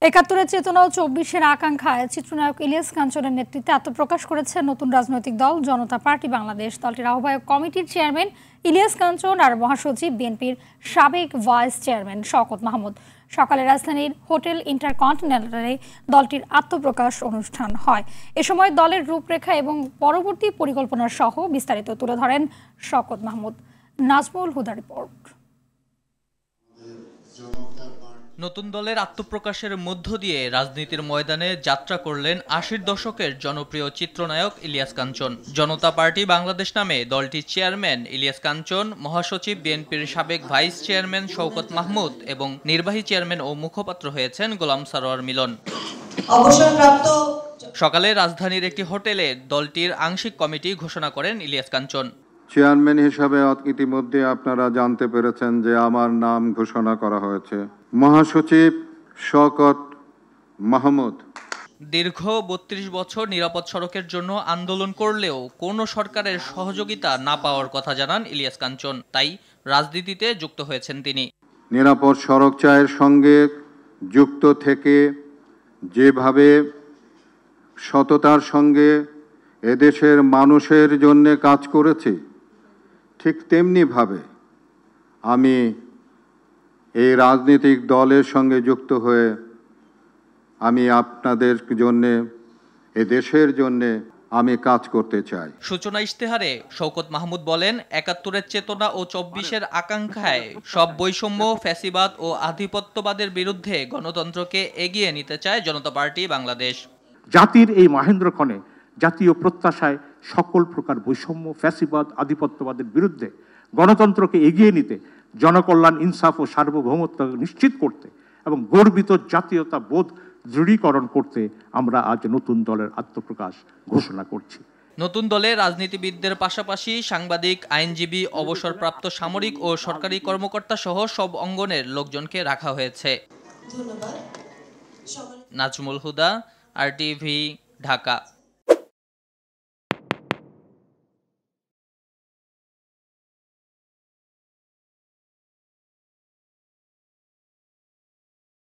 একাত্তরের চেতনা ও ২৪-এর আকাঙ্ক্ষায় চিত্রনায়ক ইলিয়াস কাঞ্চনের নেতৃত্বে আত্মপ্রকাশ করেছে নতুন রাজনৈতিক দল জনতা পার্টি বাংলাদেশ। দলটির আহ্বায়ক কমিটির চেয়ারম্যান ইলিয়াস কাঞ্চন আর মহাসচিব বিএনপির সাবেক ভাইস চেয়ারম্যান শওকত মাহমুদ। সকালে রাজধানীর হোটেল ইন্টারকন্টিনেন্টালে দলটির আত্মপ্রকাশ অনুষ্ঠান হয়। এ সময় দলের রূপরেখা এবং পরবর্তী পরিকল্পনা সহ বিস্তারিত তুলে ধরেন শওকত মাহমুদ। নাজমুল হুদা রিপোর্ট। নতুন দলের আত্মপ্রকাশের মধ্য দিয়ে রাজনীতির ময়দানে যাত্রা করলেন ৮০ দশকের জনপ্রিয় চিত্রনায়ক ইলিয়াস কাঞ্চন। জনতা পার্টি বাংলাদেশ নামে দলটির চেয়ারম্যান ইলিয়াস কাঞ্চন, মহাসচিব বিএনপির সাবেক ভাইস চেয়ারম্যান শওকত মাহমুদ এবং নির্বাহী চেয়ারম্যান ও মুখপাত্র হয়েছেন গোলাম সারোয়ার মিলন। সকালে রাজধানীর একটি হোটেলে দলটির আংশিক কমিটি ঘোষণা করেন ইলিয়াস কাঞ্চন। চেয়ারম্যান হিসাবে ইতিমধ্যে আপনারা জানতে পেরেছেন যে আমার নাম ঘোষণা করা হয়েছে মহাসচিব শওকত মাহমুদ। দীর্ঘ ৩২ বছর নিরাপদ সড়কের জন্য আন্দোলন করলেও কোনো সরকারের সহযোগিতা না পাওয়ার কথা জানান ইলিয়াস কাঞ্চন, তাই রাজনীতিতে যুক্ত হয়েছেন তিনি। নিরাপদ সড়ক চায়ের সঙ্গে যুক্ত থেকে যেভাবে সততার সঙ্গে এদেশের মানুষের জন্য কাজ করেছি, ঠিক তেমনিভাবে আমি এই রাজনৈতিক দলের সঙ্গে যুক্ত হয়ে আমি আপনাদের জন্য, এ দেশের জন্য আমি কাজ করতে চাই। সূচনা ইশতেহারে শওকত মাহমুদ বলেন, একাত্তরের চেতনা ও ২৪-এর আকাঙ্ক্ষায় সব বৈষম্য, ফ্যাসিবাদ ও আধিপত্যবাদের বিরুদ্ধে গণতন্ত্রকে এগিয়ে নিতে চায় জনতা পার্টি বাংলাদেশ। জাতির এই মহেন্দ্রক্ষণে জাতীয় প্রত্যাশায় সকল প্রকার বৈষম্য, ফ্যাসিবাদ, আধিপত্যবাদের বিরুদ্ধে গণতন্ত্রকে এগিয়ে নিতে, জনকল্যাণ, ইনসাফ ও সার্বভৌমত্ব নিশ্চিত করতে এবং গর্বিত জাতীয়তা বোধ দৃঢ়ীকরণ করতে আমরা আজ নতুন দলের আত্মপ্রকাশ ঘোষণা করছি। নতুন দলে রাজনীতিবিদদের পাশাপাশি সাংবাদিক, আইনজীবী, অবসরপ্রাপ্ত সামরিক ও সরকারি কর্মকর্তা সহ সব অঙ্গনের লোকজনকে রাখা হয়েছে। নাজমুল হুদা, RTV, ঢাকা।